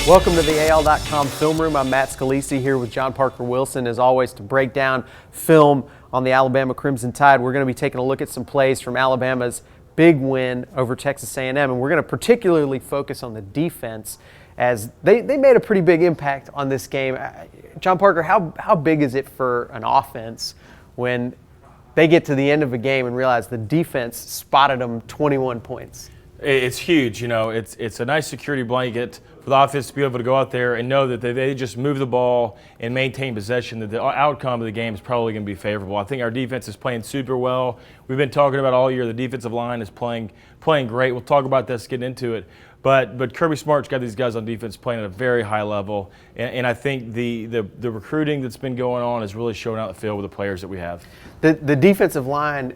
Welcome to the AL.com film room. I'm Matt Scalici here with John Parker Wilson, as always, to break down film on the Alabama Crimson Tide. We're going to be taking a look at some plays from Alabama's big win over Texas A&M, and we're going to particularly focus on the defense as they made a pretty big impact on this game. John Parker, how big is it for an offense when they get to the end of a game and realize the defense spotted them 21 points? It's huge. You know, it's a nice security blanket for the offense to be able to go out there and know that they just move the ball and maintain possession, that the outcome of the game is probably going to be favorable. I think our defense is playing super well. We've been talking about all year the defensive line is playing great. We'll talk about this, get into it. But Kirby Smart's got these guys on defense playing at a very high level, and I think the recruiting that's been going on is really showing out the field with the players that we have. The defensive line,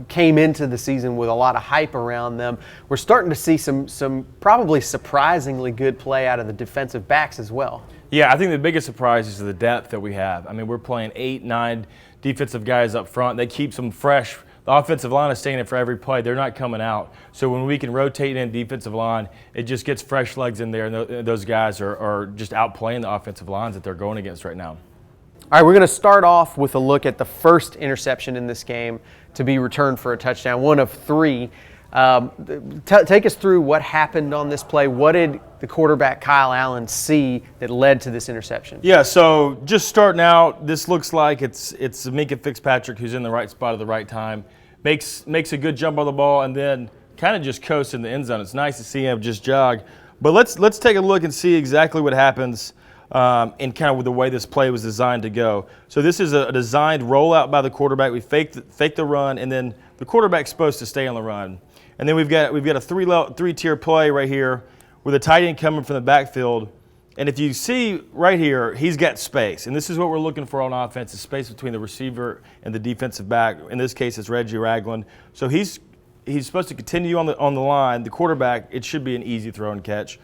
came into the season with a lot of hype around them. We're starting to see some probably surprisingly good play out of the defensive backs as well. Yeah, I think the biggest surprise is the depth that we have. I mean, we're playing 8, 9 defensive guys up front. That keeps them fresh. The offensive line is staying in for every play. They're not coming out. So when we can rotate in defensive line, it just gets fresh legs in there, and those guys are just outplaying the offensive lines that they're going against right now. All right, we're going to start off with a look at the first interception in this game to be returned for a touchdown, one of 3. Take us through what happened on this play. What did the quarterback Kyle Allen see that led to this interception? Yeah, so just starting out, this looks like it's Minkah Fitzpatrick who's in the right spot at the right time, makes a good jump on the ball, and then kind of just coasts in the end zone. It's nice to see him just jog. But let's take a look and see exactly what happens in kind of with the way this play was designed to go. So this is a designed rollout by the quarterback. We fake the run, and then the quarterback's supposed to stay on the run. And then we've got a three-tier play right here with a tight end coming from the backfield. And if you see right here, he's got space. And this is what we're looking for on offense, is space between the receiver and the defensive back. In this case, it's Reggie Ragland. So he's supposed to continue on the line. The quarterback, it should be an easy throw and catch.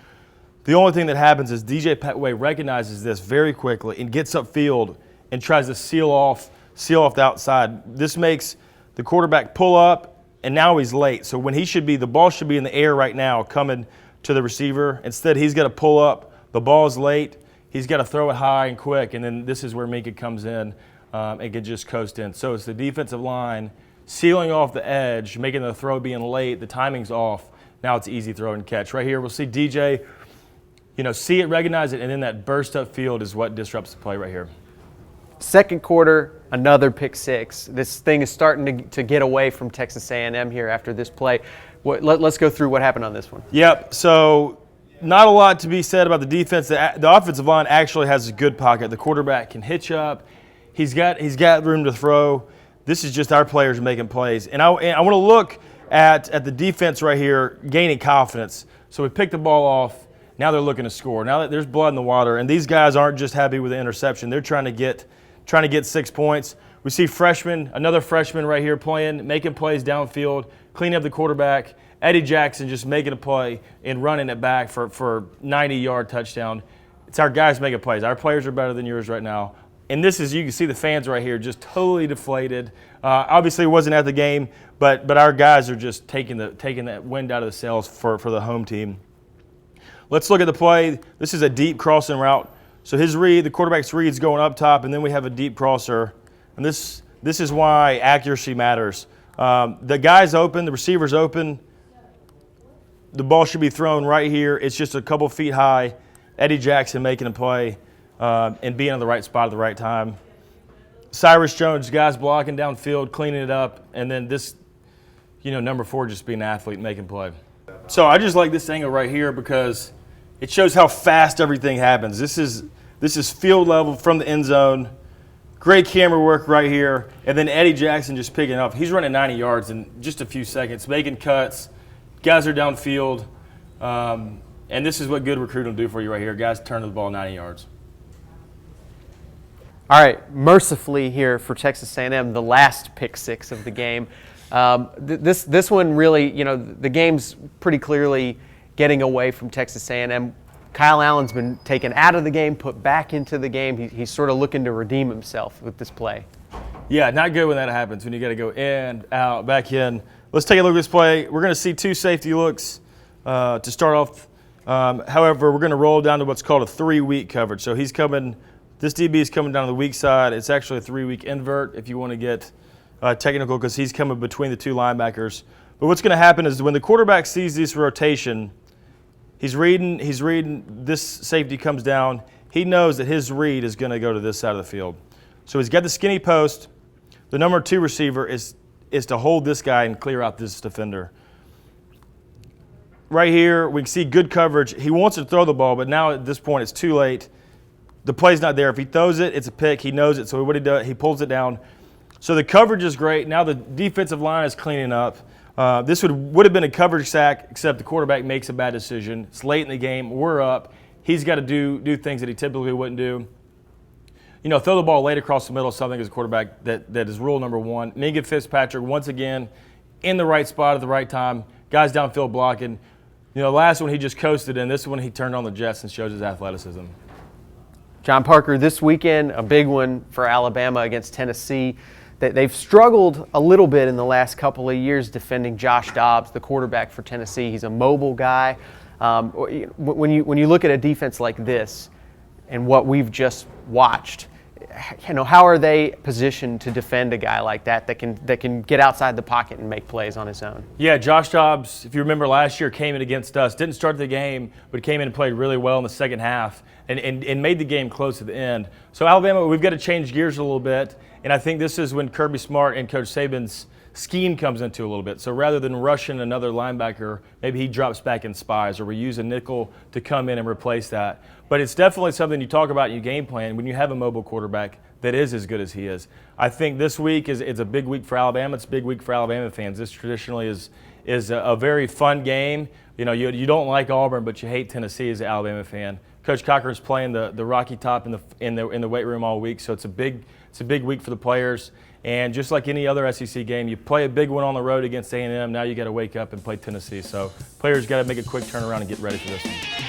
The only thing that happens is DJ Petway recognizes this very quickly and gets upfield and tries to seal off the outside. This makes the quarterback pull up, and now he's late. So when the ball should be in the air right now coming to the receiver. Instead, he's got to pull up. The ball's late. He's got to throw it high and quick, and then this is where Minkah comes in and can just coast in. So it's the defensive line sealing off the edge, making the throw being late. The timing's off. Now it's easy throw and catch. Right here, we'll see DJ, see it, recognize it, and then that burst up field is what disrupts the play right here. Second quarter, another pick six. This thing is starting to get away from Texas A&M here after this play. Let's go through what happened on this one. Yep, so not a lot to be said about the defense. The offensive line actually has a good pocket. The quarterback can hitch up. He's got room to throw. This is just our players making plays. And I want to look at the defense right here gaining confidence. So we pick the ball off. Now they're looking to score. Now that there's blood in the water, and these guys aren't just happy with the interception. They're trying to get 6 points. We see another freshman right here making plays downfield, cleaning up the quarterback. Eddie Jackson just making a play and running it back for 90-yard touchdown. It's our guys making plays. Our players are better than yours right now. And this is, you can see the fans right here just totally deflated. Obviously, it wasn't at the game, but our guys are just taking that wind out of the sails for the home team. Let's look at the play. This is a deep crossing route. So the quarterback's read is going up top, and then we have a deep crosser. And this is why accuracy matters. The guy's open, the receiver's open. The ball should be thrown right here. It's just a couple feet high. Eddie Jackson making a play and being in the right spot at the right time. Cyrus Jones, guys blocking downfield, cleaning it up, and then this, number 4 just being an athlete making play. So I just like this angle right here because it shows how fast everything happens. This is field level from the end zone. Great camera work right here. And then Eddie Jackson just picking up. He's running 90 yards in just a few seconds, making cuts. Guys are downfield. And this is what good recruiting will do for you right here. Guys turn the ball 90 yards. All right, mercifully here for Texas A&M, the last pick six of the game. This one really, the game's pretty clearly getting away from Texas A&M. Kyle Allen's been taken out of the game, put back into the game. He's sort of looking to redeem himself with this play. Yeah, not good when that happens, when you got to go in, out, back in. Let's take a look at this play. We're going to see 2 safety looks to start off However, we're going to roll down to what's called a 3-week coverage. So this DB is coming down to the weak side. It's actually a 3-week invert if you want to get technical, because he's coming between the two linebackers. But what's going to happen is when the quarterback sees this rotation, he's reading, this safety comes down. He knows that his read is going to go to this side of the field. So he's got the skinny post. The number 2 receiver is to hold this guy and clear out this defender. Right here, we can see good coverage. He wants to throw the ball, but now at this point it's too late. The play's not there. If he throws it, it's a pick. He knows it, so what he does, he pulls it down. So the coverage is great. Now the defensive line is cleaning up. This would have been a coverage sack, except the quarterback makes a bad decision. It's late in the game. We're up. He's got to do things that he typically wouldn't do. Throw the ball late across the middle, something as a quarterback that is rule number 1. Minka Fitzpatrick, once again, in the right spot at the right time. Guys downfield blocking. Last one he just coasted in. This one he turned on the jets and shows his athleticism. John Parker, this weekend, a big one for Alabama against Tennessee. They've struggled a little bit in the last couple of years defending Josh Dobbs, the quarterback for Tennessee. He's a mobile guy. When you look at a defense like this and what we've just watched, how are they positioned to defend a guy like that can get outside the pocket and make plays on his own? Yeah, Josh Dobbs, if you remember last year, came in against us. Didn't start the game, but came in and played really well in the second half and made the game close at the end. So Alabama, we've got to change gears a little bit, and I think this is when Kirby Smart and Coach Saban's scheme comes into a little bit. So rather than rushing another linebacker, maybe he drops back in spies, or we use a nickel to come in and replace that. But it's definitely something you talk about in your game plan when you have a mobile quarterback that is as good as he is. I think this week it's a big week for Alabama. It's a big week for Alabama fans. This traditionally is a very fun game. You don't like Auburn, but you hate Tennessee as an Alabama fan. Coach Cochran's playing the Rocky Top in the weight room all week, so it's a big week for the players. And just like any other SEC game, you play a big one on the road against A&M. Now you got to wake up and play Tennessee. So players got to make a quick turnaround and get ready for this one.